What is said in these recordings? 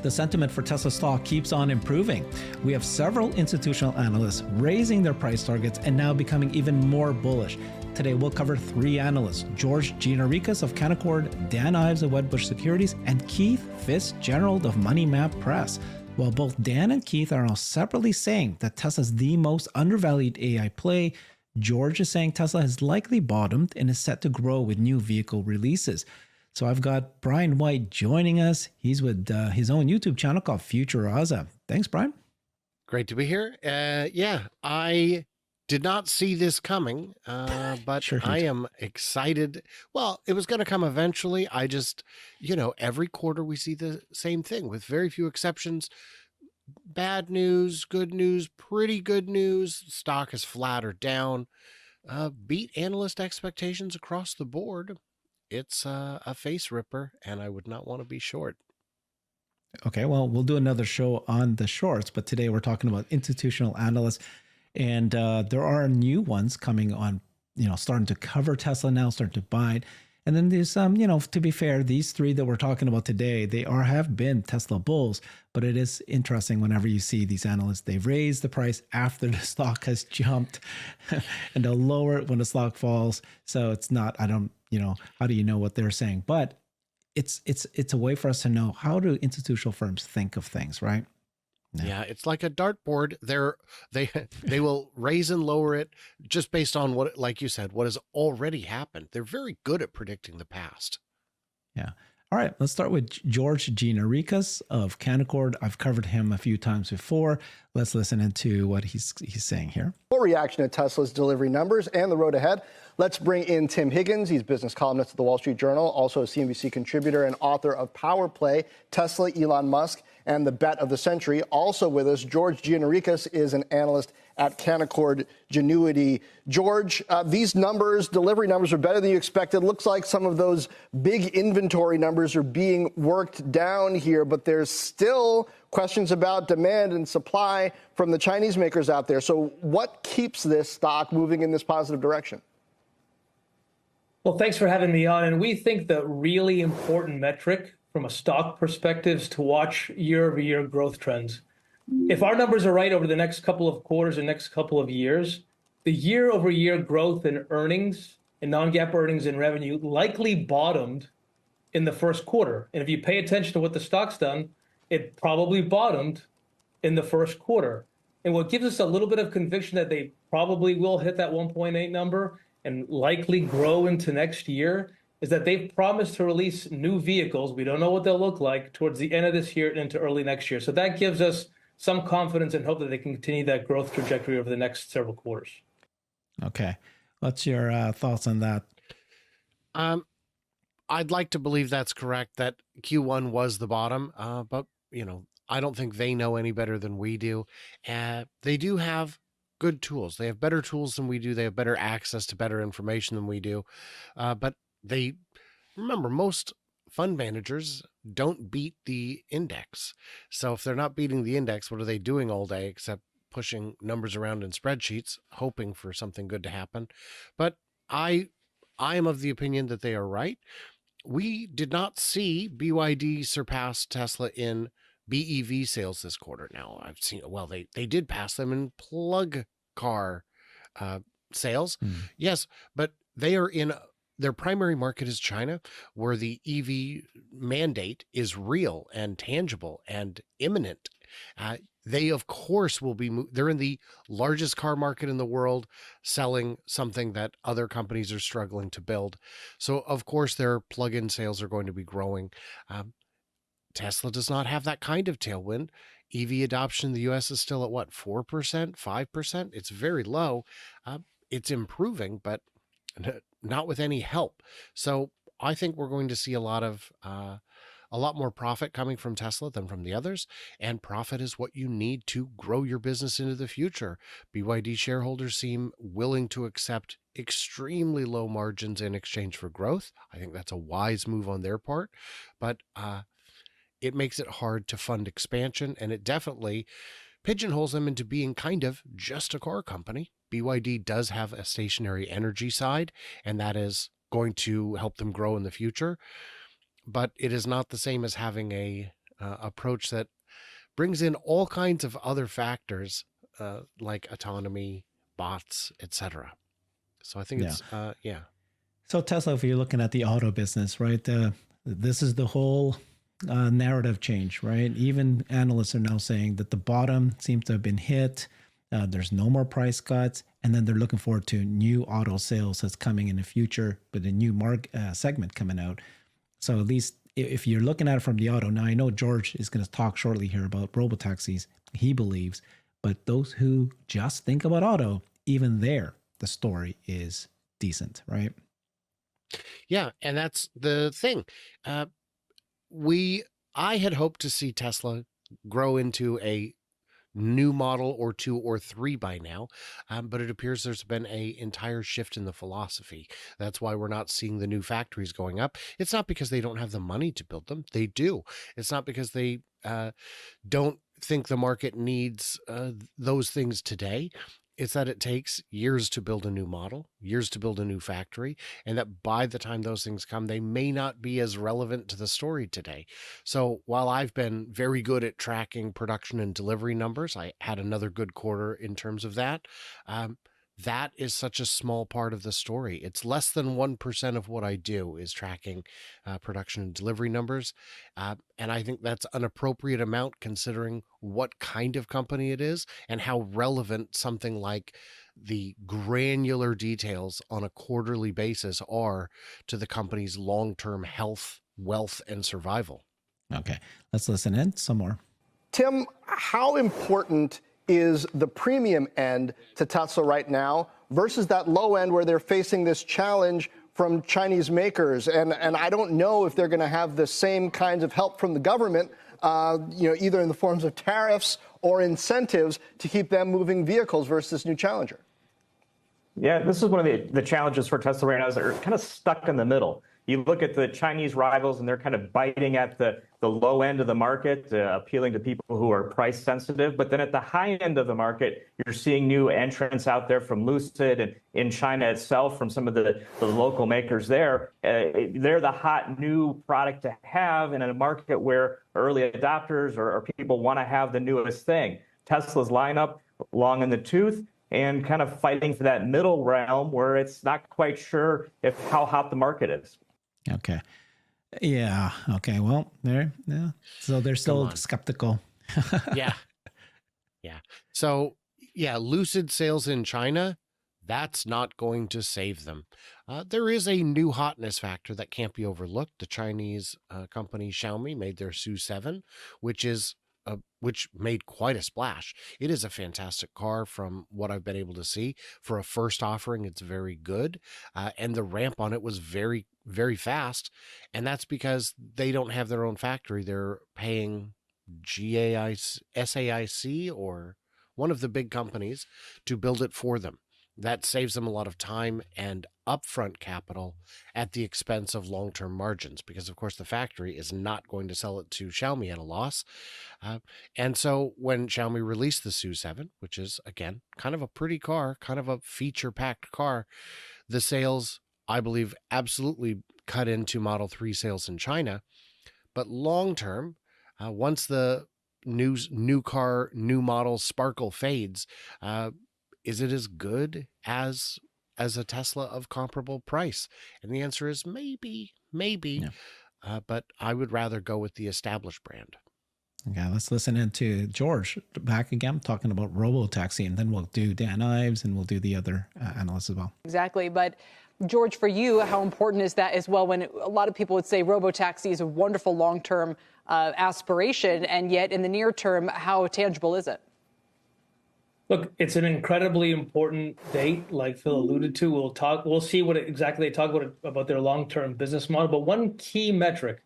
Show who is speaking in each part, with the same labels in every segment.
Speaker 1: The sentiment for Tesla stock keeps on improving. We have several institutional analysts raising their price targets and now becoming even more bullish. Today, we'll cover three analysts: George Gianarikas of Canaccord, Dan Ives of Wedbush Securities, and Keith Fitz-Gerald of Money Map Press. While both Dan and Keith are now separately saying that Tesla is the most undervalued AI play, George is saying Tesla has likely bottomed and is set to grow with new vehicle releases. So I've got Brian White joining us. He's with his own YouTube channel called FutureAza. Thanks, Brian.
Speaker 2: Great to be here. I did not see this coming, but
Speaker 1: Sure
Speaker 2: I am excited. Well, it was going to come eventually. I just, every quarter we see the same thing with very few exceptions. Bad news, good news, pretty good news. Stock is flat or down. Beat analyst expectations across the board. It's a face ripper, and I would not want to be short.
Speaker 1: Okay, well, we'll do another show on the shorts, but today we're talking about institutional analysts, and there are new ones coming on, starting to cover Tesla now, starting to buy it. And then there's to be fair, these three that we're talking about today, they have been Tesla bulls, but it is interesting whenever you see these analysts, they raise the price after the stock has jumped and they'll lower it when the stock falls. So it's not, how do you know what they're saying? But it's a way for us to know, how do institutional firms think of things, right?
Speaker 2: Yeah, it's like a dartboard. They will raise and lower it just based on what, like you said, what has already happened. They're very good at predicting the past.
Speaker 1: Yeah. All right, let's start with George Gianarikas of Canaccord. I've covered him a few times before. Let's listen into what he's saying here.
Speaker 3: Full reaction to Tesla's delivery numbers and the road ahead. Let's bring in Tim Higgins. He's business columnist at the Wall Street Journal, also a CNBC contributor and author of Power Play, Tesla, Elon Musk, and the Bet of the Century. Also with us, George Gianarikas is an analyst at Canaccord Genuity. George, these numbers, delivery numbers, are better than you expected. Looks like some of those big inventory numbers are being worked down here, but there's still questions about demand and supply from the Chinese makers out there. So what keeps this stock moving in this positive direction?
Speaker 4: Well, thanks for having me on. And we think the really important metric from a stock perspective is to watch year-over-year growth trends. If our numbers are right over the next couple of quarters or next couple of years, the year-over-year growth in earnings and non-GAAP earnings and revenue likely bottomed in the first quarter. And if you pay attention to what the stock's done, it probably bottomed in the first quarter. And what gives us a little bit of conviction that they probably will hit that 1.8 number and likely grow into next year is that they've promised to release new vehicles. We don't know what they'll look like towards the end of this year and into early next year. So that gives us some confidence and hope that they can continue that growth trajectory over the next several quarters.
Speaker 1: Okay. What's your thoughts on that?
Speaker 2: I'd like to believe that's correct, that Q1 was the bottom, but, I don't think they know any better than we do. They do have good tools. They have better tools than we do. They have better access to better information than we do. But remember, most fund managers don't beat the index. So if they're not beating the index, what are they doing all day except pushing numbers around in spreadsheets, hoping for something good to happen? But I am of the opinion that they are right. We did not see BYD surpass Tesla in BEV sales this quarter. Now, I've seen, well, they did pass them in plug car sales. Yes, but they are in, their primary market is China, where the EV mandate is real and tangible and imminent. They, of course, will be, they're in the largest car market in the world, selling something that other companies are struggling to build. So, of course, their plug-in sales are going to be growing. Tesla does not have that kind of tailwind. EV adoption in the US is still at what, 4%, 5%? It's very low. It's improving, but not with any help. So I think we're going to see a lot more profit coming from Tesla than from the others. And profit is what you need to grow your business into the future. BYD shareholders seem willing to accept extremely low margins in exchange for growth. I think that's a wise move on their part, but it makes it hard to fund expansion, and it definitely pigeonholes them into being kind of just a car company. BYD does have a stationary energy side, and that is going to help them grow in the future. But it is not the same as having a approach that brings in all kinds of other factors like autonomy, bots, etc. So I think it's, yeah.
Speaker 1: So Tesla, if you're looking at the auto business, right, this is the whole narrative change, right? Even analysts are now saying that the bottom seems to have been hit. There's no more price cuts. And then they're looking forward to new auto sales that's coming in the future, but a new segment coming out. So at least if you're looking at it from the auto, now I know George is going to talk shortly here about robotaxis, he believes, but those who just think about auto, even there, the story is decent, right?
Speaker 2: Yeah, and that's the thing. I had hoped to see Tesla grow into a new model or 2 or 3 by now, but it appears there's been an entire shift in the philosophy. That's why we're not seeing the new factories going up. It's not because they don't have the money to build them. They do. It's not because they don't think the market needs those things today. It's that it takes years to build a new model, years to build a new factory, and that by the time those things come, they may not be as relevant to the story today. So while I've been very good at tracking production and delivery numbers, I had another good quarter in terms of that. That is such a small part of the story. It's less than 1% of what I do is tracking production and delivery numbers. And I think that's an appropriate amount considering what kind of company it is and how relevant something like the granular details on a quarterly basis are to the company's long-term health, wealth, and survival.
Speaker 1: Okay, let's listen in some more.
Speaker 3: Tim, how important is the premium end to Tesla right now versus that low end where they're facing this challenge from Chinese makers? And I don't know if they're going to have the same kinds of help from the government, either in the forms of tariffs or incentives to keep them moving vehicles versus this new challenger.
Speaker 5: Yeah, this is one of the challenges for Tesla right now is they're kind of stuck in the middle. You look at the Chinese rivals and they're kind of biting at the low end of the market, appealing to people who are price sensitive. But then at the high end of the market, you're seeing new entrants out there from Lucid and in China itself from some of the local makers there. They're the hot new product to have in a market where early adopters or people want to have the newest thing. Tesla's lineup long in the tooth and kind of fighting for that middle realm where it's not quite sure how hot the market is.
Speaker 1: Okay. Yeah. Okay. Well, there. Yeah. So they're still skeptical.
Speaker 2: Yeah. Yeah. So, yeah, Lucid sales in China, that's not going to save them. There is a new hotness factor that can't be overlooked. The Chinese company Xiaomi made their SU7, which made quite a splash. It is a fantastic car from what I've been able to see. For a first offering, it's very good. And the ramp on it was very, very fast. And that's because they don't have their own factory. They're paying SAIC or one of the big companies to build it for them. That saves them a lot of time and upfront capital at the expense of long-term margins because, of course, the factory is not going to sell it to Xiaomi at a loss. And so when Xiaomi released the SU7, which is, again, kind of a pretty car, kind of a feature-packed car, the sales, I believe, absolutely cut into Model 3 sales in China. But long-term, once the new car, new model sparkle fades, is it as good as a Tesla of comparable price? And the answer is maybe. Yeah. But I would rather go with the established brand.
Speaker 1: Okay, let's listen in to George back again, talking about robotaxi, and then we'll do Dan Ives and we'll do the other analysts as well.
Speaker 6: Exactly. But George, for you, how important is that as well when a lot of people would say robotaxi is a wonderful long-term aspiration, and yet in the near term, how tangible is it?
Speaker 4: Look, it's an incredibly important date, like Phil alluded to. We'll see what exactly they talk about their long-term business model. But one key metric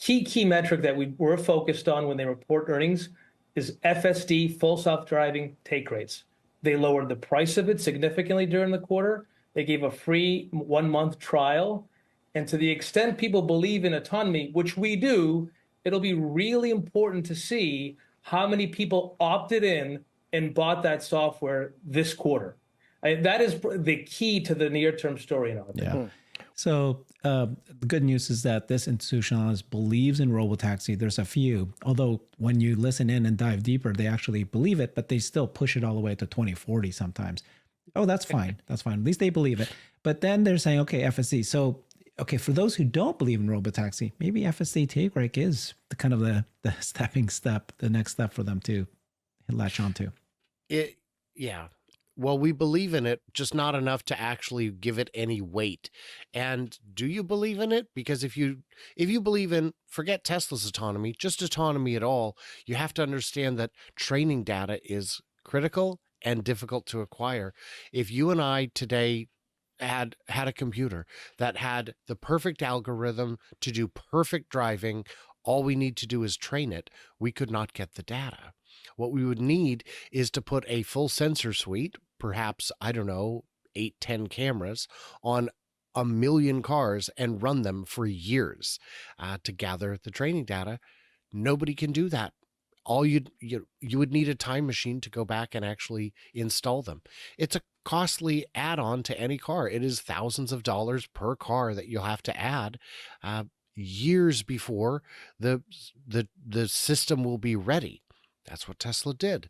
Speaker 4: that we're focused on when they report earnings is FSD, full self-driving take rates. They lowered the price of it significantly during the quarter. They gave a free 1-month trial. And to the extent people believe in autonomy, which we do, it'll be really important to see how many people opted in and bought that software this quarter. That is the key to the near-term story in our opinion.
Speaker 1: So the good news is that this institutional analyst believes in robotaxi. There's a few, although when you listen in and dive deeper, they actually believe it, but they still push it all the way to 2040 sometimes. Oh, that's fine. That's fine. At least they believe it. But then they're saying, okay, FSD. So, okay, for those who don't believe in robotaxi, maybe FSD take rate is the kind of the stepping step, the next step for them to latch onto.
Speaker 2: Yeah. Well, we believe in it, just not enough to actually give it any weight. And do you believe in it? Because if you believe in, forget Tesla's autonomy, just autonomy at all, you have to understand that training data is critical and difficult to acquire. If you and I today had a computer that had the perfect algorithm to do perfect driving, all we need to do is train it, we could not get the data. What we would need is to put a full sensor suite, perhaps, I don't know, 8, 10 cameras on a million cars and run them for years to gather the training data. Nobody can do that. All you would need a time machine to go back and actually install them. It's a costly add-on to any car. It is thousands of dollars per car that you'll have to add years before the system will be ready. That's what Tesla did.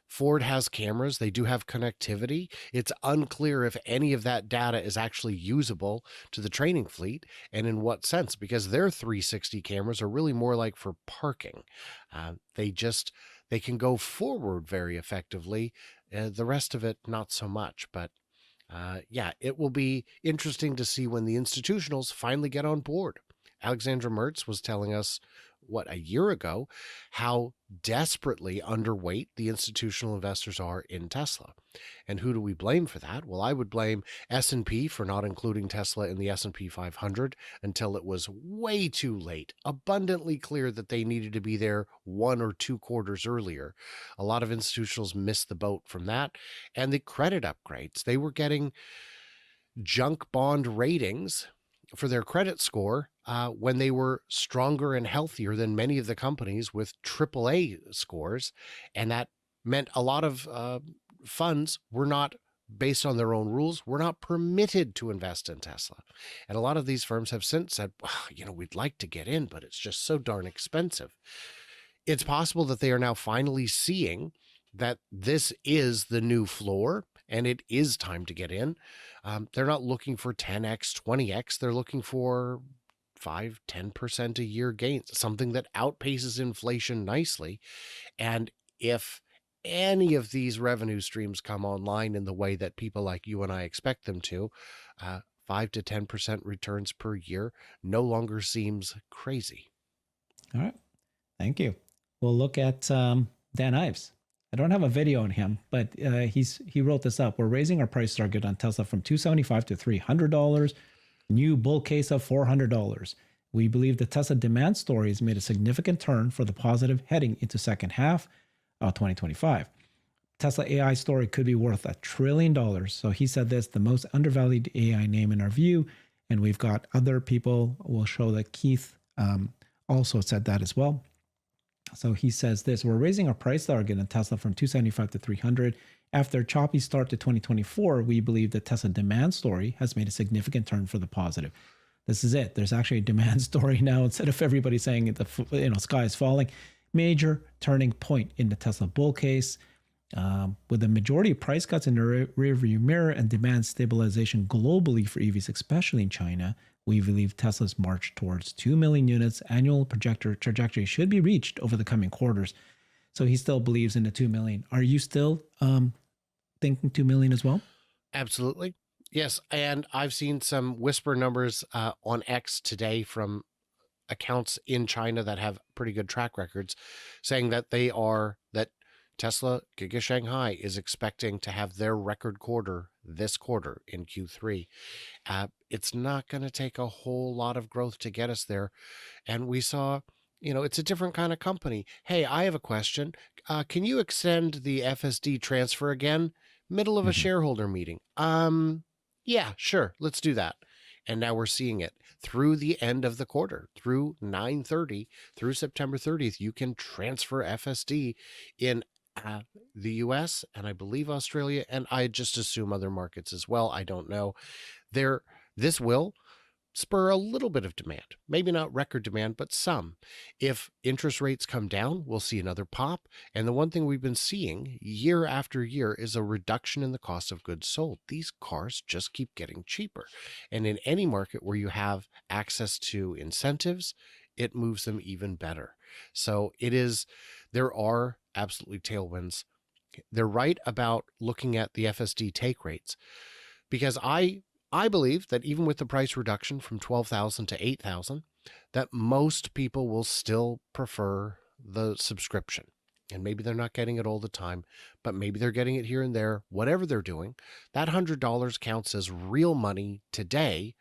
Speaker 2: Ford has cameras. They do have connectivity. It's unclear if any of that data is actually usable to the training fleet and in what sense, because their 360 cameras are really more like for parking. They can go forward very effectively. The rest of it, not so much. But yeah, it will be interesting to see when the institutionals finally get on board. Alexandra Mertz was telling us, a year ago, how desperately underweight the institutional investors are in Tesla. And who do we blame for that? Well, I would blame S&P for not including Tesla in the S&P 500 until it was way too late, abundantly clear that they needed to be there 1 or 2 quarters earlier. A lot of institutionals missed the boat from that. And the credit upgrades, they were getting junk bond ratings for their credit score when they were stronger and healthier than many of the companies with AAA scores. And that meant a lot of funds were not, based on their own rules, were not permitted to invest in Tesla. And a lot of these firms have since said, we'd like to get in, but it's just so darn expensive. It's possible that they are now finally seeing that this is the new floor and it is time to get in. They're not looking for 10x, 20x. They're looking for 5, 10% a year gains, something that outpaces inflation nicely. And if any of these revenue streams come online in the way that people like you and I expect them to, 5 to 10% returns per year no longer seems crazy.
Speaker 1: All right. Thank you. We'll look at Dan Ives. I don't have a video on him, but he wrote this up. We're raising our price target on Tesla from $275 to $300. New bull case of $400. We believe the Tesla demand story has made a significant turn for the positive heading into second half of 2025. Tesla AI story could be worth $1 trillion. So he said this, the most undervalued AI name in our view. And we've got other people. We'll show that Keith also said that as well. So he says this, we're raising our price target on Tesla from 275 to 300. After a choppy start to 2024, we believe the Tesla demand story has made a significant turn for the positive. This is it. There's actually a demand story now instead of everybody saying the sky is falling. Major turning point in the Tesla bull case. With the majority of price cuts in the rearview mirror and demand stabilization globally for EVs, especially in China, we believe Tesla's march towards 2 million units annual trajectory should be reached over the coming quarters. So he still believes in the 2 million. Are you still thinking 2 million as well?
Speaker 2: Absolutely. Yes. And I've seen some whisper numbers on X today from accounts in China that have pretty good track records saying that that Tesla Giga Shanghai is expecting to have their record quarter this quarter in Q3. It's not going to take a whole lot of growth to get us there. And we saw, it's a different kind of company. Hey, I have a question. Can you extend the FSD transfer again? Middle of a shareholder meeting. Yeah, sure. Let's do that. And now we're seeing it through the end of the quarter, through 9/30, through September 30th. You can transfer FSD in the US and I believe Australia, and I just assume other markets as well. I don't know. They're This will spur a little bit of demand, maybe not record demand, but some. If interest rates come down, we'll see another pop. And the one thing we've been seeing year after year is a reduction in the cost of goods sold. These cars just keep getting cheaper. And in any market where you have access to incentives, it moves them even better. So there are absolutely tailwinds. They're right about looking at the FSD take rates, because I believe that even with the price reduction from 12,000 to 8,000, that most people will still prefer the subscription. And maybe they're not getting it all the time, but maybe they're getting it here and there. Whatever they're doing, that $100 counts as real money today.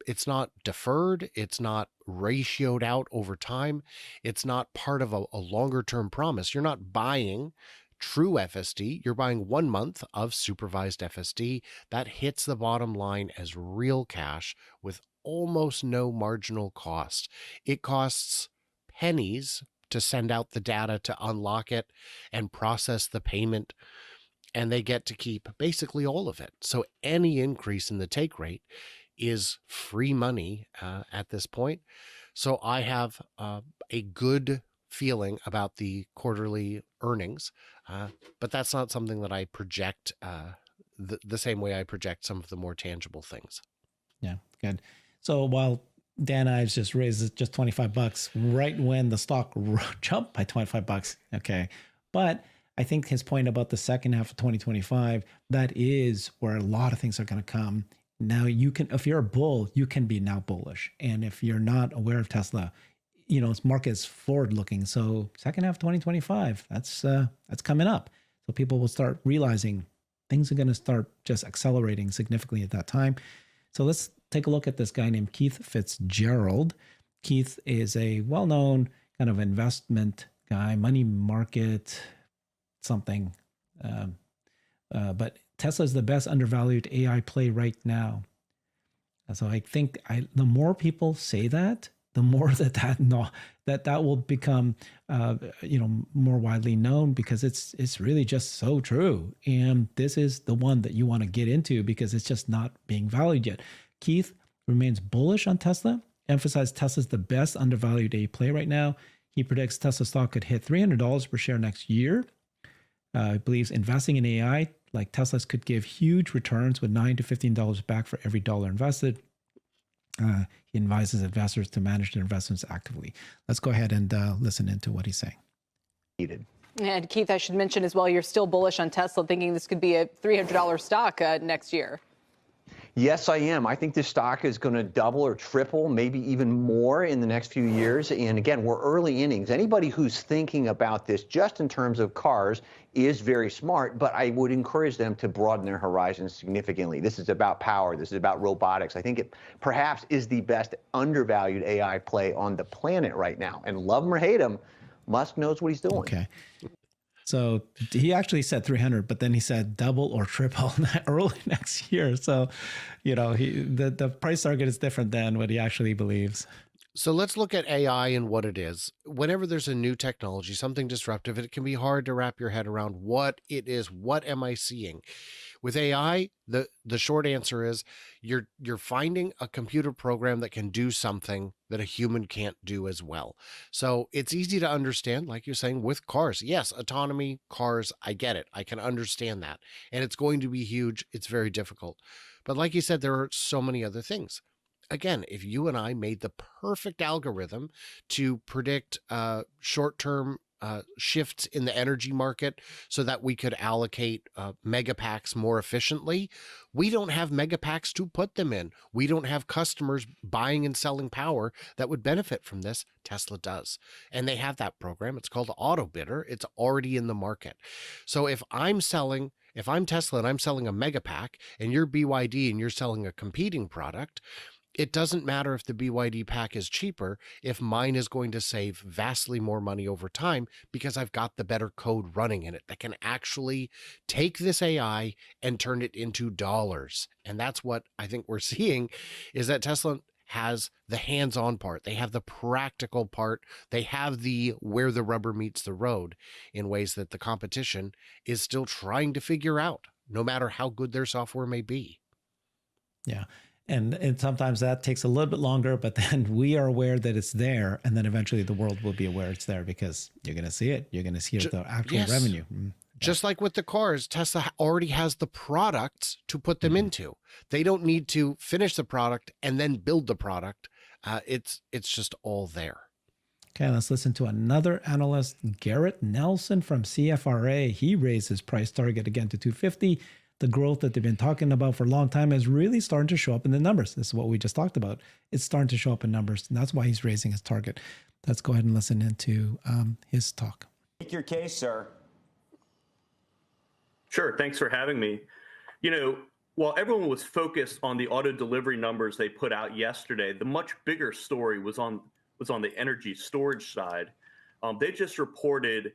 Speaker 2: It's not deferred. It's not ratioed out over time. It's not part of a longer term promise. You're not buying true FSD, you're buying 1 month of supervised FSD that hits the bottom line as real cash with almost no marginal cost. It costs pennies to send out the data to unlock it and process the payment, and they get to keep basically all of it. So any increase in the take rate is free money at this point. So I have a good feeling about the quarterly earnings, but that's not something that I project the same way I project some of the more tangible things.
Speaker 1: Yeah, good. So while Dan Ives just raised it just $25 right when the stock jumped by $25, okay, but I think his point about the second half of 2025, that is where a lot of things are going to come. Now you can, if you're a bull, you can be now bullish, and if you're not aware of Tesla, its market is forward looking. So second half 2025, that's coming up. So people will start realizing things are going to start just accelerating significantly at that time. So let's take a look at this guy named Keith Fitz-Gerald. Keith is a well-known kind of investment guy, money market something. But Tesla is the best undervalued AI play right now. So I think the more people say that, the more that will become, more widely known, because it's really just so true. And this is the one that you want to get into because it's just not being valued yet. Keith remains bullish on Tesla, emphasized Tesla's the best undervalued AI play right now. He predicts Tesla stock could hit $300 per share next year. He believes investing in AI like Tesla's could give huge returns with $9 to $15 back for every dollar invested. He advises investors to manage their investments actively. Let's go ahead and listen into what he's saying.
Speaker 6: And Keith, I should mention as well, you're still bullish on Tesla, thinking this could be a $300 stock next year.
Speaker 7: Yes, I am. I think this stock is going to double or triple, maybe even more in the next few years. And again, we're early innings. Anybody who's thinking about this just in terms of cars is very smart, but I would encourage them to broaden their horizons significantly. This is about power. This is about robotics. I think it perhaps is the best undervalued AI play on the planet right now. And love him or hate him, Musk knows what he's doing.
Speaker 1: Okay. So he actually said 300, but then he said double or triple early next year. So, the price target is different than what he actually believes.
Speaker 2: So let's look at AI and what it is. Whenever there's a new technology, something disruptive, it can be hard to wrap your head around what it is. What am I seeing? With AI, the short answer is you're finding a computer program that can do something that a human can't do as well. So it's easy to understand, like you're saying, with cars. Yes, autonomy, cars, I get it. I can understand that. And it's going to be huge. It's very difficult. But like you said, there are so many other things. Again, if you and I made the perfect algorithm to predict short-term shifts in the energy market so that we could allocate megapacks more efficiently, we don't have megapacks to put them in. We don't have customers buying and selling power that would benefit from this. Tesla does. And they have that program. It's called Auto Bidder. It's already in the market. So if I'm Tesla and I'm selling a megapack and you're BYD and you're selling a competing product, it doesn't matter if the BYD pack is cheaper if mine is going to save vastly more money over time because I've got the better code running in it that can actually take this AI and turn it into dollars. And that's what I think we're seeing, is that Tesla has the hands-on part. They have the practical part. They have the where the rubber meets the road in ways that the competition is still trying to figure out, no matter how good their software may be.
Speaker 1: Yeah. And sometimes that takes a little bit longer, but then we are aware that it's there, and then eventually the world will be aware it's there because you're going to see it. You're going to see the actual
Speaker 2: Yes.
Speaker 1: revenue.
Speaker 2: Just like with the cars, Tesla already has the products to put them into. They don't need to finish the product and then build the product. It's just all there.
Speaker 1: Okay, let's listen to another analyst, Garrett Nelson from CFRA. He raised his price target again to 250. The growth that they've been talking about for a long time is really starting to show up in the numbers. This is what we just talked about. It's starting to show up in numbers, and that's why he's raising his target. Let's go ahead and listen into his talk.
Speaker 8: Make your case, sir.
Speaker 9: Sure. Thanks for having me. While everyone was focused on the auto delivery numbers they put out yesterday, the much bigger story was on the energy storage side. They just reported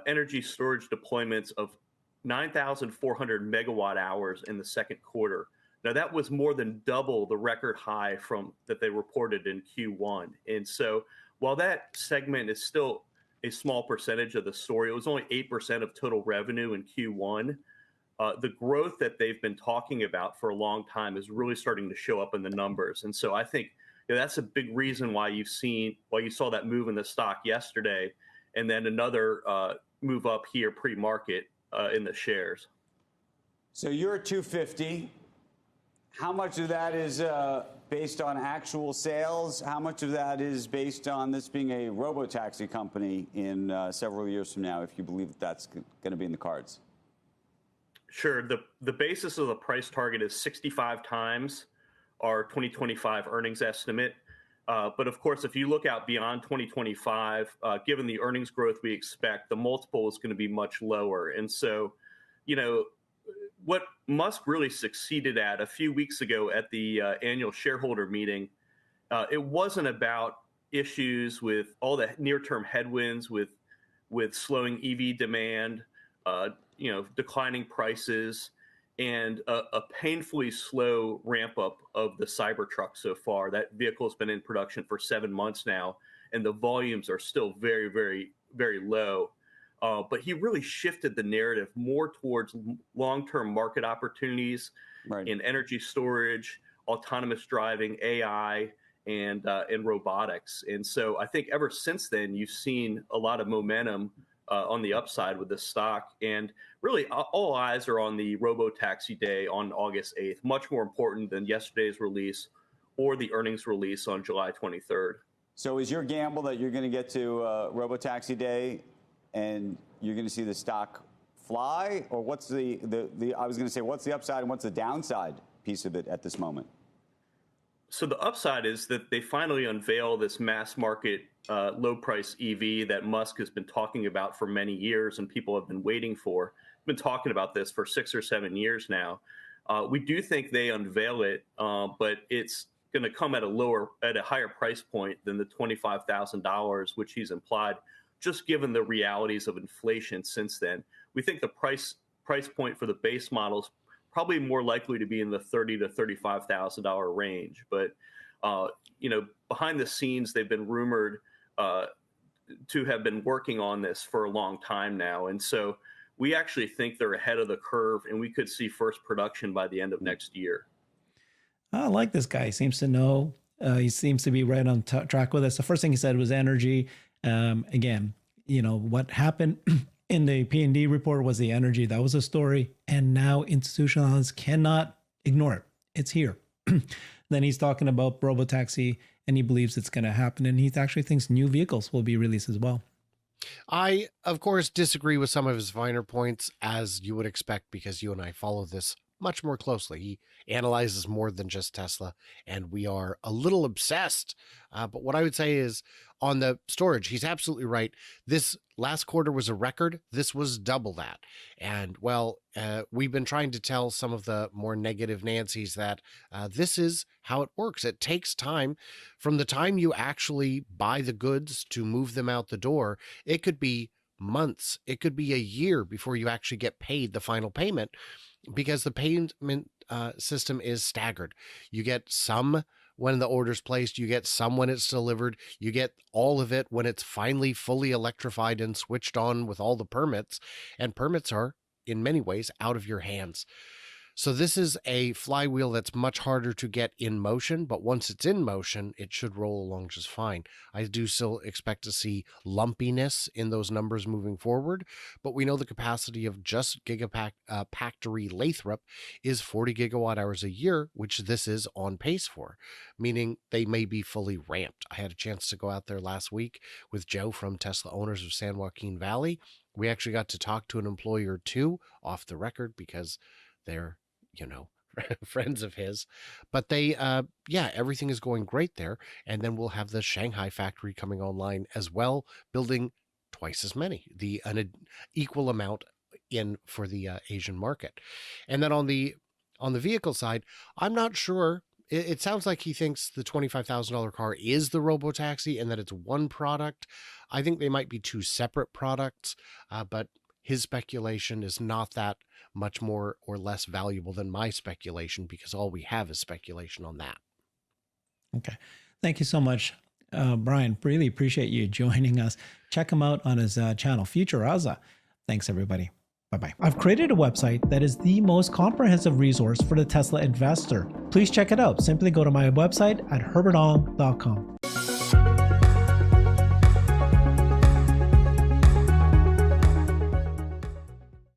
Speaker 9: energy storage deployments of 9,400 megawatt hours in the second quarter. Now that was more than double the record high that they reported in Q1. And so while that segment is still a small percentage of the story, it was only 8% of total revenue in Q1. The growth that they've been talking about for a long time is really starting to show up in the numbers. And so I think that's a big reason why you saw that move in the stock yesterday, and then another move up here pre-market in the shares.
Speaker 8: So you're at 250. How much of that is based on actual sales? How much of that is based on this being a robo-taxi company in several years from now, if you believe that's going to be in the cards?
Speaker 9: Sure. The basis of the price target is 65 times our 2025 earnings estimate. But of course, if you look out beyond 2025, given the earnings growth we expect, the multiple is going to be much lower. And so, what Musk really succeeded at a few weeks ago at the annual shareholder meeting, it wasn't about issues with all the near-term headwinds with slowing EV demand, declining prices, and a painfully slow ramp up of the Cybertruck so far. That vehicle has been in production for 7 months now, and the volumes are still very, very, very low. But he really shifted the narrative more towards long-term market opportunities in energy storage, autonomous driving, AI, and robotics. And so I think ever since then, you've seen a lot of momentum on the upside with the stock. And really, all eyes are on the robo-taxi day on August 8th, much more important than yesterday's release or the earnings release on July 23rd.
Speaker 8: So is your gamble that you're going to get to robo-taxi day and you're going to see the stock fly? Or what's I was going to say, what's the upside and what's the downside piece of it at this moment?
Speaker 9: So the upside is that they finally unveil this mass market low price EV that Musk has been talking about for many years and people have been waiting for. Been talking about this for 6 or 7 years now. We do think they unveil it, but it's going to come at a higher price point than the $25,000, which he's implied, just given the realities of inflation since then. We think the price point for the base models probably more likely to be in the $30,000 to $35,000 range. But, behind the scenes, they've been rumored to have been working on this for a long time now. And so we actually think they're ahead of the curve, and we could see first production by the end of next year.
Speaker 1: I like this guy. He seems to know. He seems to be right on track with us. The first thing he said was energy. Again, what happened in the P&D report was the energy. That was a story. And now institutional analysts cannot ignore it. It's here. Then he's talking about robotaxi, and he believes it's going to happen. And he actually thinks new vehicles will be released as well.
Speaker 2: I, of course, disagree with some of his finer points, as you would expect, because you and I follow this much more closely. He analyzes more than just Tesla, and we are a little obsessed. But what I would say is on the storage, he's absolutely right. This last quarter was a record. This was double that. And we've been trying to tell some of the more negative Nancys that this is how it works. It takes time from the time you actually buy the goods to move them out the door. It could be months. It could be a year before you actually get paid the final payment, because the payment system is staggered. You get some when the order's placed, you get some when it's delivered, you get all of it when it's finally fully electrified and switched on with all the permits, and permits are, in many ways, out of your hands. So this is a flywheel that's much harder to get in motion, but once it's in motion, it should roll along just fine. I do still expect to see lumpiness in those numbers moving forward, but we know the capacity of just Gigafactory Lathrop is 40 gigawatt hours a year, which this is on pace for, meaning they may be fully ramped. I had a chance to go out there last week with Joe from Tesla Owners of San Joaquin Valley. We actually got to talk to an employee or two off the record because they're, friends of his, but they, everything is going great there. And then we'll have the Shanghai factory coming online as well, building twice as many, an equal amount in for the Asian market. And then on the vehicle side, I'm not sure. It sounds like he thinks the $25,000 car is the robotaxi and that it's one product. I think they might be two separate products, but his speculation is not that much more or less valuable than my speculation because all we have is speculation on that.
Speaker 1: Okay. Thank you so much, Brian. Really appreciate you joining us. Check him out on his channel, FutureAza. Thanks, everybody. Bye-bye. I've created a website that is the most comprehensive resource for the Tesla investor. Please check it out. Simply go to my website at herbertong.com.